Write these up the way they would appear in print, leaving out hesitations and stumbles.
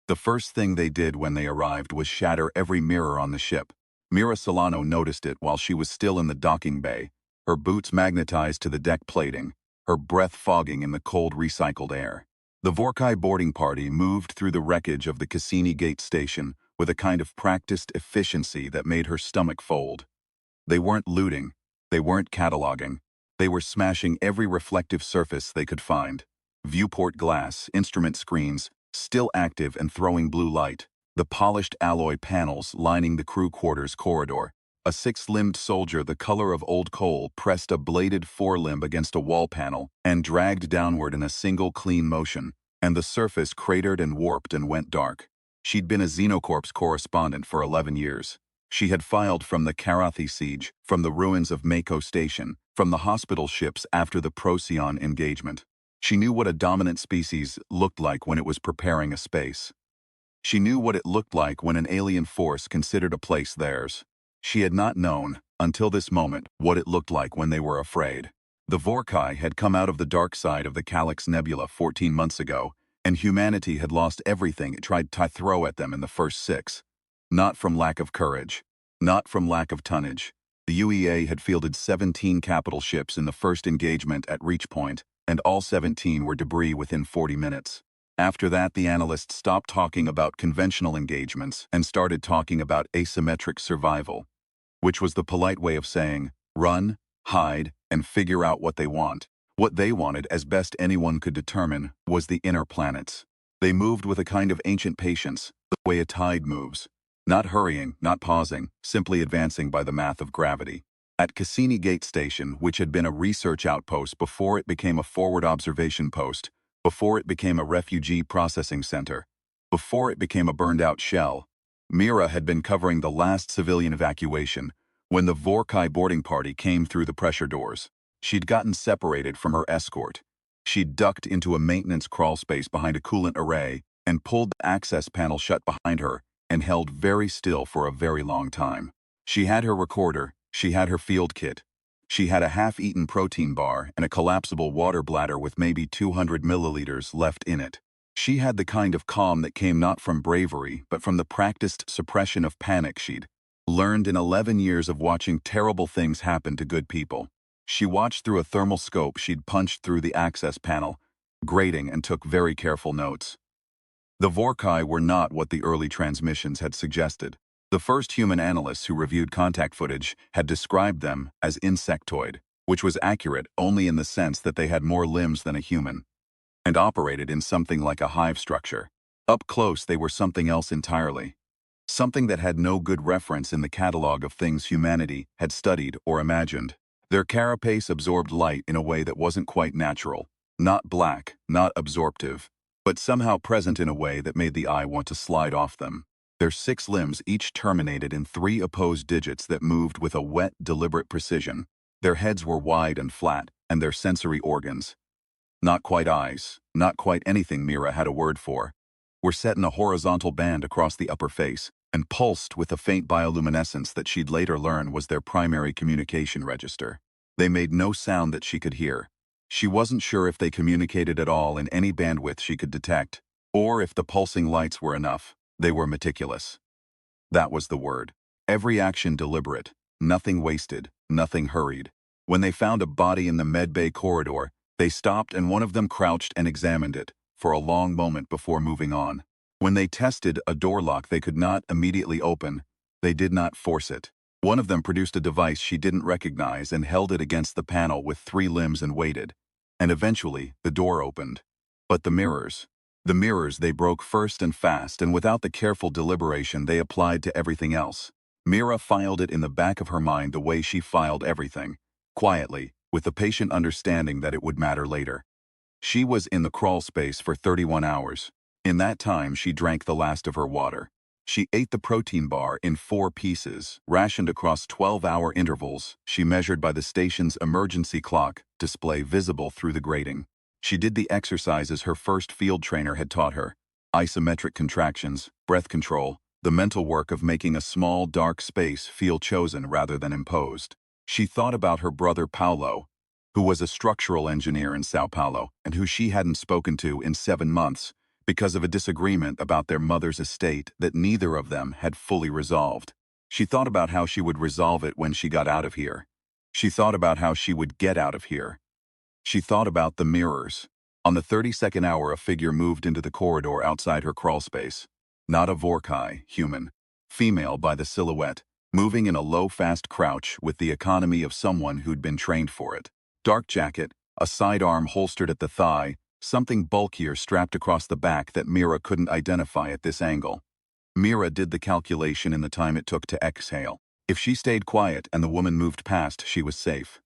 The first thing they did when they arrived was shatter every mirror on the ship. Mira Solano noticed it while she was still in the docking bay, her boots magnetized to the deck plating, her breath fogging in the cold recycled air. The Vorkai boarding party moved through the wreckage of the Cassini Gate station with a kind of practiced efficiency that made her stomach fold. They weren't looting, they weren't cataloging, they were smashing every reflective surface they could find. Viewport glass, instrument screens, still active and throwing blue light, the polished alloy panels lining the crew quarters corridor. A six-limbed soldier the color of old coal pressed a bladed forelimb against a wall panel and dragged downward in a single clean motion, and the surface cratered and warped and went dark. She'd been a Xenocorp's correspondent for 11 years. She had filed from the Karathi siege, from the ruins of Mako Station, from the hospital ships after the Procyon engagement. She knew what a dominant species looked like when it was preparing a space. She knew what it looked like when an alien force considered a place theirs. She had not known, until this moment, what it looked like when they were afraid. The Vorkai had come out of the dark side of the Calyx Nebula 14 months ago, and humanity had lost everything it tried to throw at them in the first 6. Not from lack of courage. Not from lack of tonnage. The UEA had fielded 17 capital ships in the first engagement at reach point, and all 17 were debris within 40 minutes. After that, the analysts stopped talking about conventional engagements and started talking about asymmetric survival, which was the polite way of saying, run, hide, and figure out what they want. What they wanted, as best anyone could determine, was the inner planets. They moved with a kind of ancient patience, the way a tide moves. Not hurrying, not pausing, simply advancing by the math of gravity. At Cassini Gate Station, which had been a research outpost before it became a forward observation post, before it became a refugee processing center, before it became a burned-out shell, Mira had been covering the last civilian evacuation when the Vorkai boarding party came through the pressure doors. She'd gotten separated from her escort. She'd ducked into a maintenance crawl space behind a coolant array and pulled the access panel shut behind her and held very still for a very long time. She had her recorder, she had her field kit, she had a half-eaten protein bar and a collapsible water bladder with maybe 200 milliliters left in it. She had the kind of calm that came not from bravery, but from the practiced suppression of panic she'd learned in 11 years of watching terrible things happen to good people. She watched through a thermal scope she'd punched through the access panel, grading, and took very careful notes. The Vorkai were not what the early transmissions had suggested. The first human analysts who reviewed contact footage had described them as insectoid, which was accurate only in the sense that they had more limbs than a human, and operated in something like a hive structure. Up close, they were something else entirely. Something that had no good reference in the catalog of things humanity had studied or imagined. Their carapace absorbed light in a way that wasn't quite natural. Not black, not absorptive, but somehow present in a way that made the eye want to slide off them. Their 6 limbs each terminated in 3 opposed digits that moved with a wet, deliberate precision. Their heads were wide and flat, and their sensory organs, not quite eyes, not quite anything Mira had a word for, were set in a horizontal band across the upper face and pulsed with a faint bioluminescence that she'd later learn was their primary communication register. They made no sound that she could hear. She wasn't sure if they communicated at all in any bandwidth she could detect, or if the pulsing lights were enough. They were meticulous. That was the word. Every action deliberate, nothing wasted, nothing hurried. When they found a body in the medbay corridor, they stopped and one of them crouched and examined it for a long moment before moving on. When they tested a door lock they could not immediately open, they did not force it. One of them produced a device she didn't recognize and held it against the panel with 3 limbs and waited. And eventually, the door opened. But the mirrors they broke first and fast, and without the careful deliberation they applied to everything else. Mira filed it in the back of her mind the way she filed everything, quietly, with the patient understanding that it would matter later. She was in the crawl space for 31 hours. In that time, she drank the last of her water. She ate the protein bar in 4 pieces, rationed across 12-hour intervals, she measured by the station's emergency clock, display visible through the grating. She did the exercises her first field trainer had taught her: isometric contractions, breath control, the mental work of making a small, dark space feel chosen rather than imposed. She thought about her brother Paulo, who was a structural engineer in Sao Paulo and who she hadn't spoken to in 7 months because of a disagreement about their mother's estate that neither of them had fully resolved. She thought about how she would resolve it when she got out of here. She thought about how she would get out of here. She thought about the mirrors. On the 32nd hour, a figure moved into the corridor outside her crawlspace. Not a Vorkai, human. Female by the silhouette, moving in a low, fast crouch with the economy of someone who'd been trained for it. Dark jacket, a sidearm holstered at the thigh, something bulkier strapped across the back that Mira couldn't identify at this angle. Mira did the calculation in the time it took to exhale. If she stayed quiet and the woman moved past, she was safe.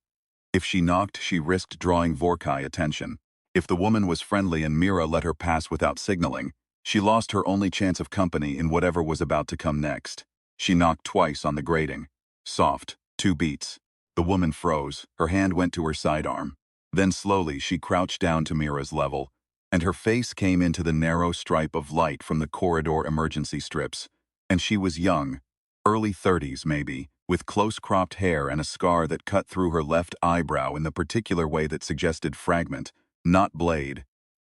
If she knocked, she risked drawing Vorkai attention. If the woman was friendly and Mira let her pass without signaling, she lost her only chance of company in whatever was about to come next. She knocked twice on the grating. Soft, 2 beats. The woman froze, her hand went to her sidearm. Then slowly she crouched down to Mira's level, and her face came into the narrow stripe of light from the corridor emergency strips. And she was young, early 30s maybe, with close-cropped hair and a scar that cut through her left eyebrow in the particular way that suggested fragment, not blade.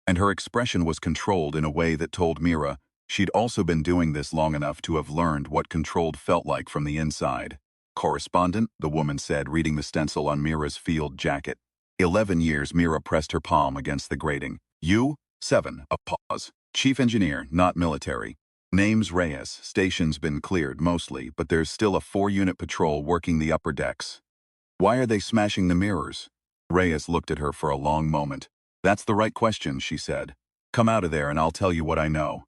And her expression was controlled in a way that told Mira she'd also been doing this long enough to have learned what controlled felt like from the inside. Correspondent, the woman said, reading the stencil on Mira's field jacket. 11 years. Mira pressed her palm against the grating. You? 7. A pause. Chief engineer, not military. Name's Reyes. Station's been cleared mostly, but there's still a 4-unit patrol working the upper decks. Why are they smashing the mirrors? Reyes looked at her for a long moment. That's the right question, she said. Come out of there and I'll tell you what I know.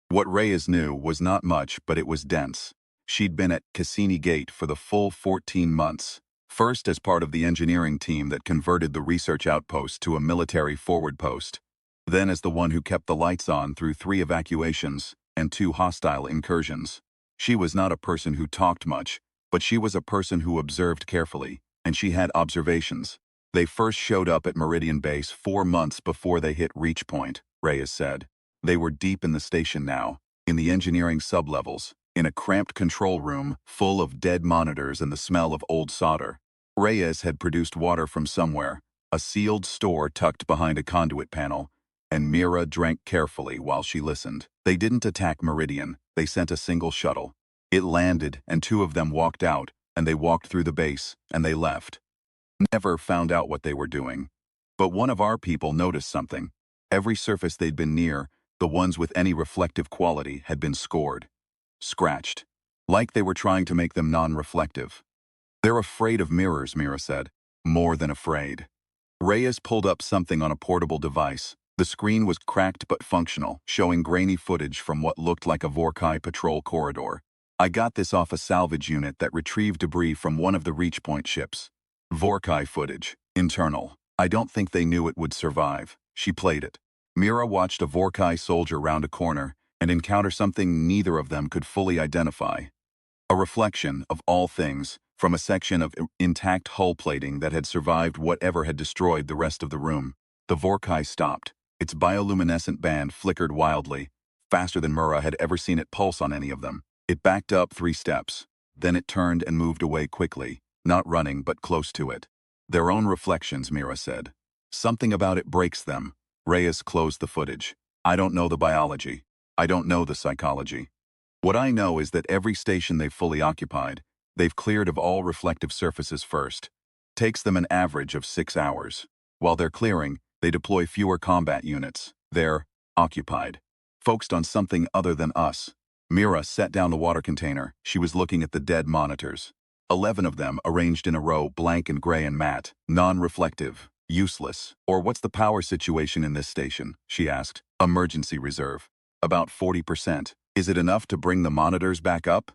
What Reyes knew was not much, but it was dense. She'd been at Cassini Gate for the full 14 months. First as part of the engineering team that converted the research outpost to a military forward post. Then as the one who kept the lights on through 3 evacuations and 2 hostile incursions. She was not a person who talked much, but she was a person who observed carefully, and she had observations. They first showed up at Meridian Base 4 months before they hit reach point, Reyes said. They were deep in the station now, in the engineering sublevels, in a cramped control room full of dead monitors and the smell of old solder. Reyes had produced water from somewhere, a sealed store tucked behind a conduit panel, and Mira drank carefully while she listened. They didn't attack Meridian, they sent a single shuttle. It landed and 2 of them walked out, and they walked through the base, and they left. Never found out what they were doing. But one of our people noticed something. Every surface they'd been near, the ones with any reflective quality, had been scored. Scratched. Like they were trying to make them non-reflective. They're afraid of mirrors, Mira said. More than afraid. Reyes pulled up something on a portable device. The screen was cracked but functional, showing grainy footage from what looked like a Vorkai patrol corridor. I got this off a salvage unit that retrieved debris from one of the reach point ships. Vorkai footage. Internal. I don't think they knew it would survive. She played it. Mira watched a Vorkai soldier round a corner and encounter something neither of them could fully identify. A reflection, of all things, from a section of intact hull plating that had survived whatever had destroyed the rest of the room. The Vorkai stopped. Its bioluminescent band flickered wildly, faster than Mira had ever seen it pulse on any of them. It backed up 3 steps. Then it turned and moved away quickly, not running but close to it. Their own reflections, Mira said. Something about it breaks them. Reyes closed the footage. I don't know the biology. I don't know the psychology. What I know is that every station they've fully occupied, they've cleared of all reflective surfaces first. Takes them an average of 6 hours. While they're clearing, they deploy fewer combat units. They're occupied. Focused on something other than us. Mira set down the water container. She was looking at the dead monitors. 11 of them arranged in a row, blank and gray and matte, non-reflective, useless. Or what's the power situation in this station? She asked. Emergency reserve. About 40%. Is it enough to bring the monitors back up?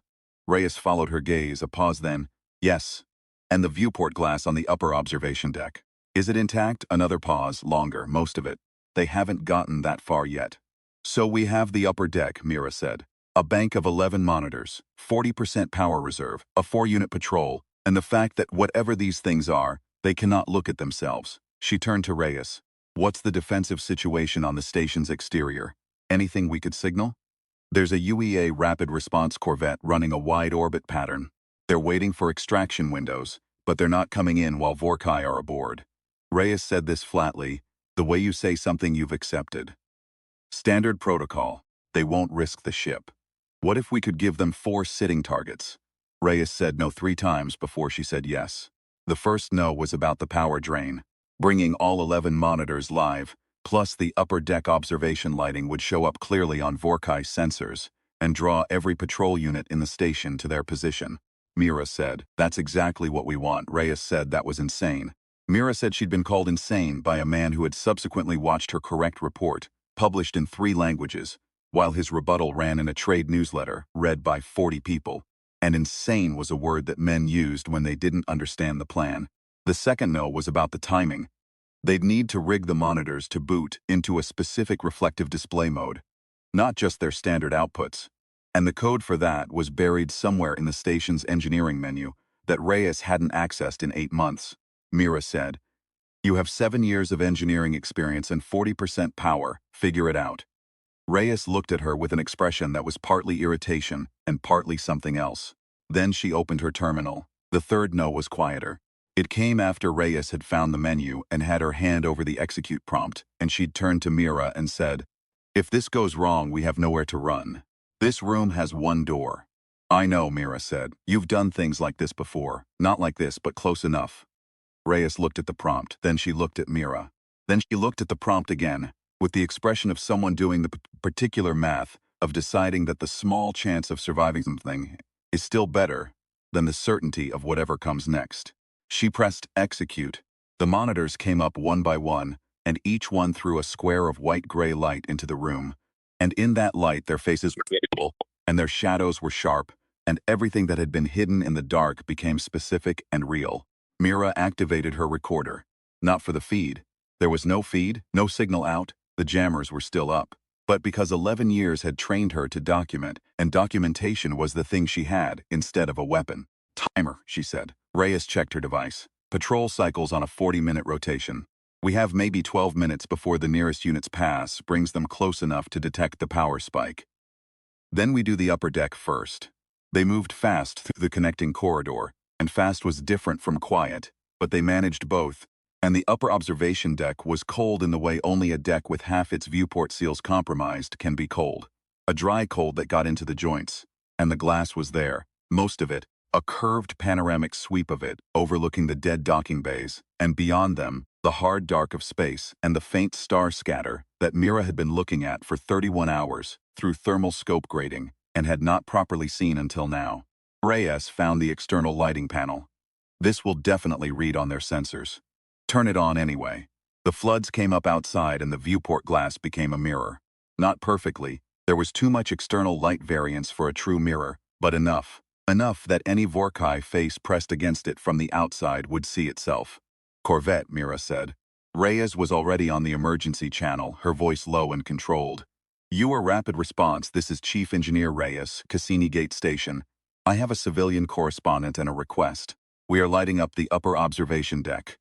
Reyes followed her gaze, a pause then. Yes. And the viewport glass on the upper observation deck. Is it intact? Another pause, longer, most of it. They haven't gotten that far yet. So we have the upper deck, Mira said. A bank of 11 monitors, 40% power reserve, a 4-unit patrol, and the fact that whatever these things are, they cannot look at themselves. She turned to Reyes. What's the defensive situation on the station's exterior? Anything we could signal? There's a UEA rapid response corvette running a wide orbit pattern. They're waiting for extraction windows, but they're not coming in while Vorkai are aboard. Reyes said this flatly, the way you say something you've accepted. Standard protocol. They won't risk the ship. What if we could give them 4 sitting targets? Reyes said no 3 times before she said yes. The first no was about the power drain. Bringing all 11 monitors live, plus the upper deck observation lighting would show up clearly on Vorkai sensors and draw every patrol unit in the station to their position. Mira said, "That's exactly what we want." Reyes said that was insane. Mira said she'd been called insane by a man who had subsequently watched her correct report, published in 3 languages, while his rebuttal ran in a trade newsletter read by 40 people. And insane was a word that men used when they didn't understand the plan. The second no was about the timing. They'd need to rig the monitors to boot into a specific reflective display mode, not just their standard outputs. And the code for that was buried somewhere in the station's engineering menu that Reyes hadn't accessed in 8 months. Mira said, "You have 7 years of engineering experience and 40% power. Figure it out." Reyes looked at her with an expression that was partly irritation and partly something else. Then she opened her terminal. The third no was quieter. It came after Reyes had found the menu and had her hand over the execute prompt, and she'd turned to Mira and said, "If this goes wrong, we have nowhere to run. This room has 1 door." "I know," Mira said. "You've done things like this before. Not like this, but close enough." Reyes looked at the prompt, then she looked at Mira. Then she looked at the prompt again, with the expression of someone doing the particular math of deciding that the small chance of surviving something is still better than the certainty of whatever comes next. She pressed execute. The monitors came up one by one, and each one threw a square of white-gray light into the room. And in that light their faces were visible, and their shadows were sharp, and everything that had been hidden in the dark became specific and real. Mira activated her recorder. Not for the feed. There was no feed, no signal out, the jammers were still up. But because 11 years had trained her to document, and documentation was the thing she had instead of a weapon. "Timer," she said. Reyes checked her device. "Patrol cycles on a 40-minute rotation. We have maybe 12 minutes before the nearest units pass, brings them close enough to detect the power spike. Then we do the upper deck first." They moved fast through the connecting corridor, and fast was different from quiet, but they managed both. And the upper observation deck was cold in the way only a deck with half its viewport seals compromised can be cold. A dry cold that got into the joints. And the glass was there, most of it, a curved panoramic sweep of it, overlooking the dead docking bays, and beyond them, the hard dark of space and the faint star scatter that Mira had been looking at for 31 hours through thermal scope grating and had not properly seen until now. Reyes found the external lighting panel. "This will definitely read on their sensors. Turn it on anyway." The floods came up outside and the viewport glass became a mirror. Not perfectly, there was too much external light variance for a true mirror, but enough. Enough that any Vorkai face pressed against it from the outside would see itself. "Corvette," Mira said. Reyes was already on the emergency channel, her voice low and controlled. "You are rapid response. This is Chief Engineer Reyes, Cassini Gate Station. I have a civilian correspondent and a request. We are lighting up the upper observation deck.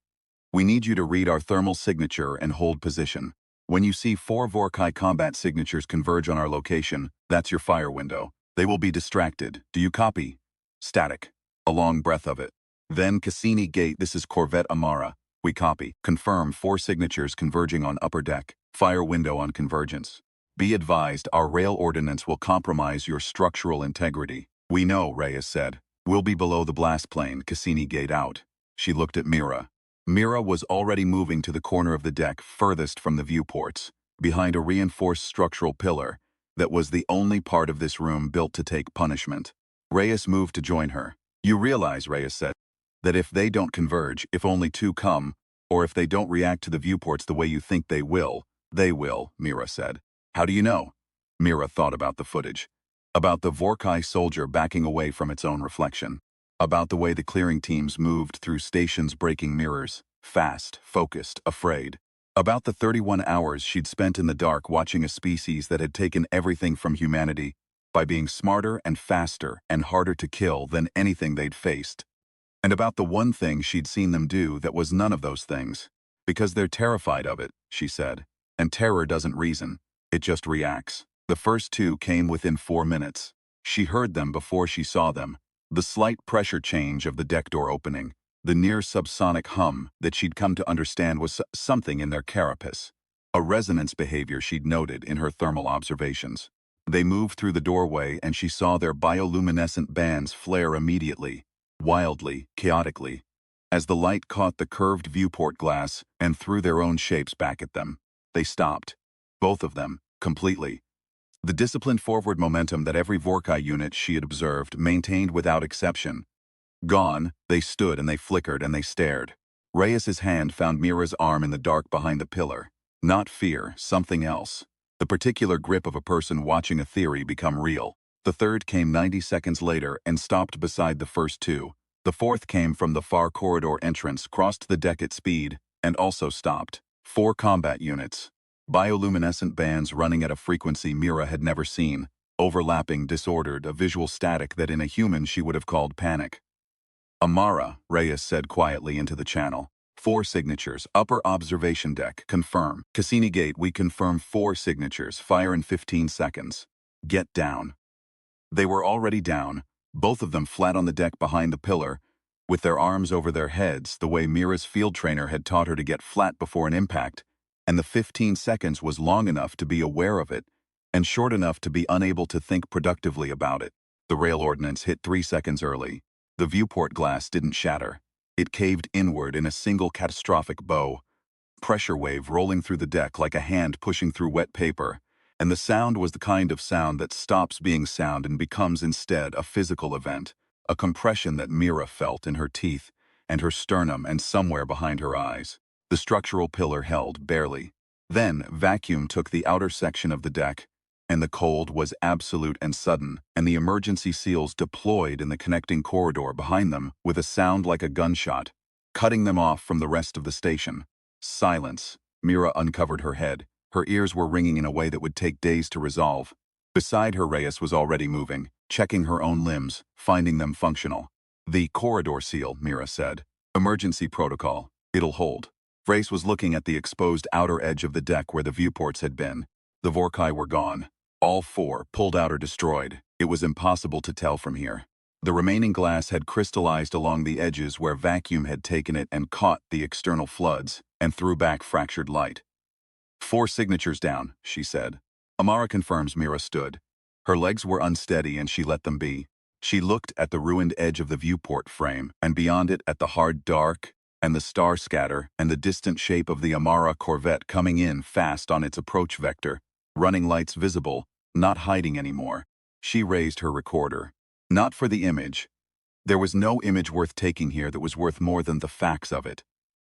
We need you to read our thermal signature and hold position. When you see 4 Vorkai combat signatures converge on our location, that's your fire window. They will be distracted. Do you copy?" Static. A long breath of it. Then Cassini Gate, this is Corvette Amara. We copy. Confirm 4 signatures converging on upper deck. Fire window on convergence. Be advised, our rail ordnance will compromise your structural integrity. "We know," Reyes said. "We'll be below the blast plane." Cassini Gate out. She looked at Mira. Mira was already moving to the corner of the deck furthest from the viewports, behind a reinforced structural pillar that was the only part of this room built to take punishment. Reyes moved to join her. "You realize," Reyes said, "that if they don't converge, if only 2 come, or if they don't react to the viewports the way you think they will," Mira said. "How do you know?" Mira thought about the footage. About the Vorkai soldier backing away from its own reflection. About the way the clearing teams moved through stations breaking mirrors, fast, focused, afraid. About the 31 hours she'd spent in the dark watching a species that had taken everything from humanity by being smarter and faster and harder to kill than anything they'd faced. And about the one thing she'd seen them do that was none of those things. "Because they're terrified of it," she said. "And terror doesn't reason. It just reacts." The first 2 came within 4 minutes. She heard them before she saw them. The slight pressure change of the deck door opening, the near subsonic hum that she'd come to understand was something in their carapace. a resonance behavior she'd noted in her thermal observations. They moved through the doorway and she saw their bioluminescent bands flare immediately, wildly, chaotically, as the light caught the curved viewport glass and threw their own shapes back at them. They stopped. Both of them, completely. The disciplined forward momentum that every Vorkai unit she had observed maintained without exception. Gone, they stood and they flickered and they stared. Reyes's hand found Mira's arm in the dark behind the pillar. Not fear, something else. The particular grip of a person watching a theory become real. The third came 90 seconds later and stopped beside the first two. The fourth came from the far corridor entrance, crossed the deck at speed, and also stopped. 4 combat units. Bioluminescent bands running at a frequency Mira had never seen. Overlapping, disordered, a visual static that in a human she would have called panic. Amara, Reyes said quietly into the channel. 4 signatures, upper observation deck, confirm. Cassini Gate, we confirm 4 signatures, fire in 15 seconds. Get down. They were already down, both of them flat on the deck behind the pillar, with their arms over their heads, the way Mira's field trainer had taught her to get flat before an impact, and the 15 seconds was long enough to be aware of it, and short enough to be unable to think productively about it. The rail ordnance hit 3 seconds early. The viewport glass didn't shatter. It caved inward in a single catastrophic bow. Pressure wave rolling through the deck like a hand pushing through wet paper, and the sound was the kind of sound that stops being sound and becomes instead a physical event, a compression that Mira felt in her teeth and her sternum and somewhere behind her eyes. The structural pillar held, barely. Then vacuum took the outer section of the deck, and the cold was absolute and sudden, and the emergency seals deployed in the connecting corridor behind them with a sound like a gunshot, cutting them off from the rest of the station. Silence. Mira uncovered her head. Her ears were ringing in a way that would take days to resolve. Beside her, Reyes was already moving, checking her own limbs, finding them functional. The corridor seal, Mira said. Emergency protocol. It'll hold. Reyes was looking at the exposed outer edge of the deck where the viewports had been. The Vorkai were gone. All 4, pulled out or destroyed. It was impossible to tell from here. The remaining glass had crystallized along the edges where vacuum had taken it and caught the external floods and threw back fractured light. 4 signatures down, she said. Amara confirms. Mira stood. Her legs were unsteady and she let them be. She looked at the ruined edge of the viewport frame and beyond it at the hard dark and the star scatter and the distant shape of the Amara corvette coming in fast on its approach vector, running lights visible, not hiding anymore. She raised her recorder. Not for the image. There was no image worth taking here that was worth more than the facts of it.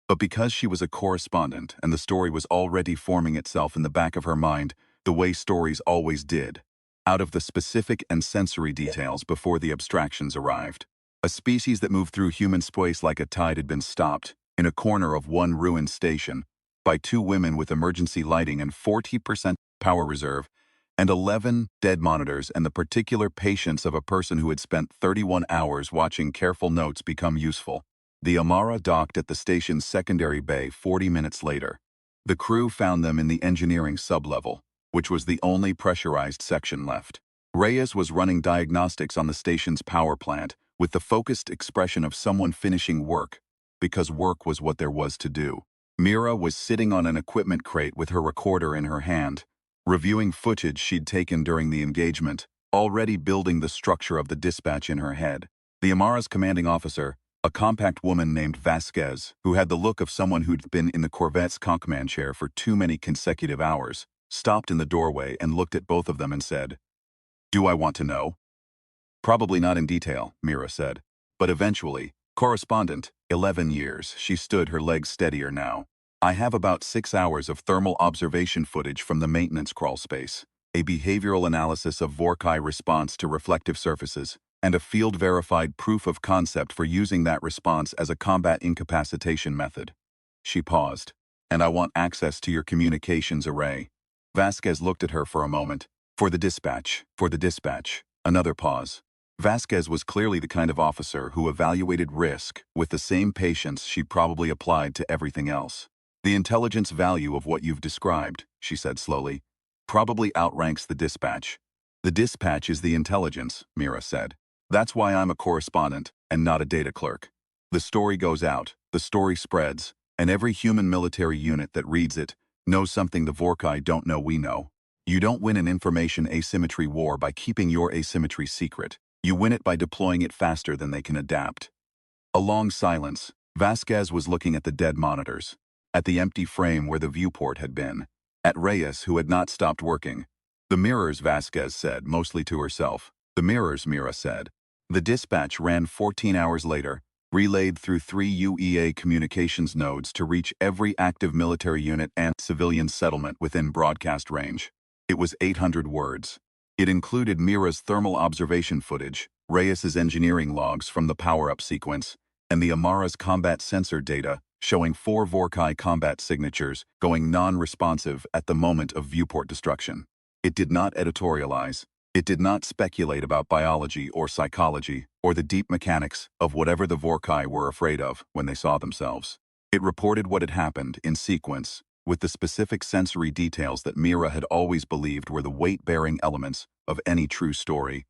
But because she was a correspondent and the story was already forming itself in the back of her mind, the way stories always did, out of the specific and sensory details before the abstractions arrived. A species that moved through human space like a tide had been stopped, in a corner of one ruined station, by 2 women with emergency lighting and 40% power reserve, and 11 dead monitors and the particular patience of a person who had spent 31 hours watching careful notes become useful. The Amara docked at the station's secondary bay 40 minutes later. The crew found them in the engineering sublevel, which was the only pressurized section left. Reyes was running diagnostics on the station's power plant with the focused expression of someone finishing work, because work was what there was to do. Mira was sitting on an equipment crate with her recorder in her hand, reviewing footage she'd taken during the engagement, already building the structure of the dispatch in her head. The Amara's commanding officer, a compact woman named Vasquez, who had the look of someone who'd been in the Corvette's cockman chair for too many consecutive hours, stopped in the doorway and looked at both of them and said, "Do I want to know?" "Probably not in detail," Mira said. "But eventually, correspondent, 11 years, she stood, her legs steadier now. I have about 6 hours of thermal observation footage from the maintenance crawl space, a behavioral analysis of Vorkai response to reflective surfaces, and a field-verified proof of concept for using that response as a combat incapacitation method." She paused. "And I want access to your communications array." Vasquez looked at her for a moment. For the dispatch. Another pause. Vasquez was clearly the kind of officer who evaluated risk with the same patience she probably applied to everything else. "The intelligence value of what you've described," she said slowly, "probably outranks the dispatch." "The dispatch is the intelligence," Mira said. "That's why I'm a correspondent and not a data clerk. The story goes out, the story spreads, and every human military unit that reads it Knows something the Vorkai don't know we know. You don't win an information asymmetry war by keeping your asymmetry secret. You win it by deploying it faster than they can adapt. A long silence. Vasquez was looking at the dead monitors, at the empty frame where the viewport had been, at Reyes, who had not stopped working. The mirrors, Vasquez said, mostly to herself. The mirrors, Mira said. The dispatch ran 14 hours later, relayed through 3 UEA communications nodes to reach every active military unit and civilian settlement within broadcast range. It was 800 words. It included Mira's thermal observation footage, Reyes's engineering logs from the power-up sequence, and the Amara's combat sensor data, showing 4 Vorkai combat signatures going non-responsive at the moment of viewport destruction. It did not editorialize. It did not speculate about biology or psychology or the deep mechanics of whatever the Vorkai were afraid of when they saw themselves. It reported what had happened in sequence, with the specific sensory details that Mira had always believed were the weight-bearing elements of any true story.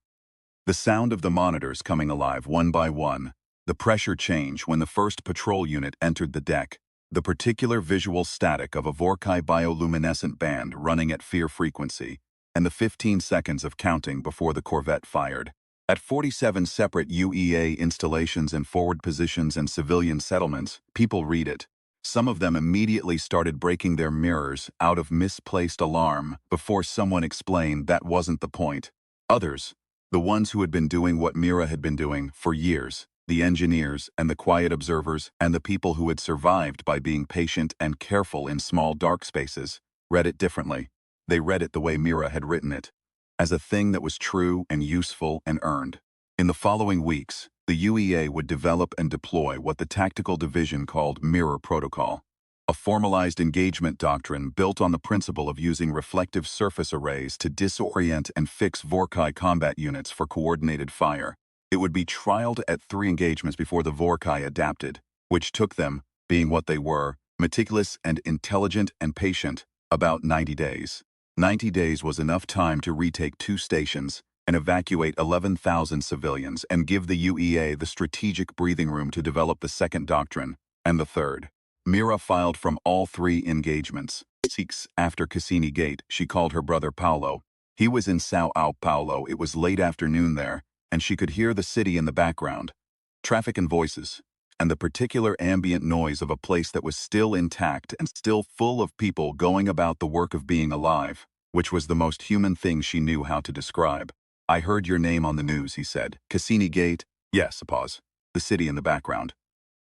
The sound of the monitors coming alive one by one, the pressure change when the first patrol unit entered the deck, the particular visual static of a Vorkai bioluminescent band running at fear frequency, and the 15 seconds of counting before the corvette fired. At 47 separate UEA installations in forward positions and civilian settlements, people read it. Some of them immediately started breaking their mirrors out of misplaced alarm before someone explained that wasn't the point. Others, the ones who had been doing what Mira had been doing for years, the engineers and the quiet observers and the people who had survived by being patient and careful in small dark spaces, read it differently. They read it the way Mira had written it, as a thing that was true and useful and earned. In the following weeks, the UEA would develop and deploy what the tactical division called Mirror Protocol, a formalized engagement doctrine built on the principle of using reflective surface arrays to disorient and fix Vorkai combat units for coordinated fire. It would be trialed at 3 engagements before the Vorkai adapted, which took them, being what they were, meticulous and intelligent and patient, about 90 days. 90 days was enough time to retake 2 stations and evacuate 11,000 civilians and give the UEA the strategic breathing room to develop the second doctrine, and the third. Mira filed from all 3 engagements. 6 after Cassini Gate, she called her brother Paolo. He was in Sao Paulo. It was late afternoon there, and she could hear the city in the background. Traffic and voices, and the particular ambient noise of a place that was still intact and still full of people going about the work of being alive, which was the most human thing she knew how to describe. I heard your name on the news, he said. Cassini Gate? Yes, a pause. The city in the background.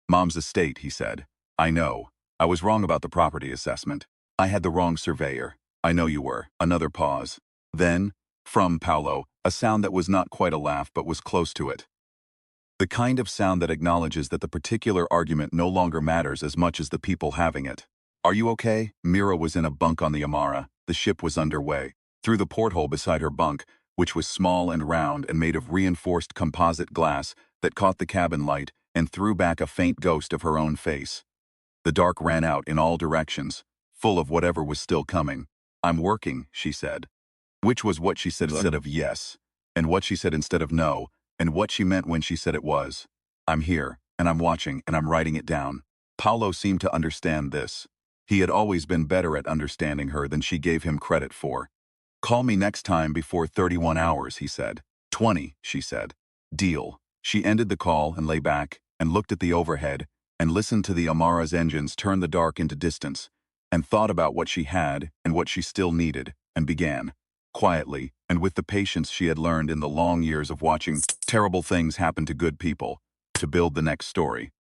Mom's estate, he said. I know. I was wrong about the property assessment. I had the wrong surveyor. I know you were. Another pause. Then, from Paolo, a sound that was not quite a laugh but was close to it. The kind of sound that acknowledges that the particular argument no longer matters as much as the people having it. Are you okay? Mira was in a bunk on the Amara. The ship was underway. Through the porthole beside her bunk, which was small and round and made of reinforced composite glass that caught the cabin light and threw back a faint ghost of her own face. The dark ran out in all directions, full of whatever was still coming. I'm working, she said. Which was what she said instead of yes, and what she said instead of no, and what she meant when she said it was. I'm here, and I'm watching, and I'm writing it down. Paolo seemed to understand this. He had always been better at understanding her than she gave him credit for. Call me next time before 31 hours, he said. 20, she said. Deal. She ended the call and lay back, and looked at the overhead, and listened to the Amara's engines turn the dark into distance, and thought about what she had and what she still needed, and began, quietly, and with the patience she had learned in the long years of watching terrible things happen to good people, to build the next story.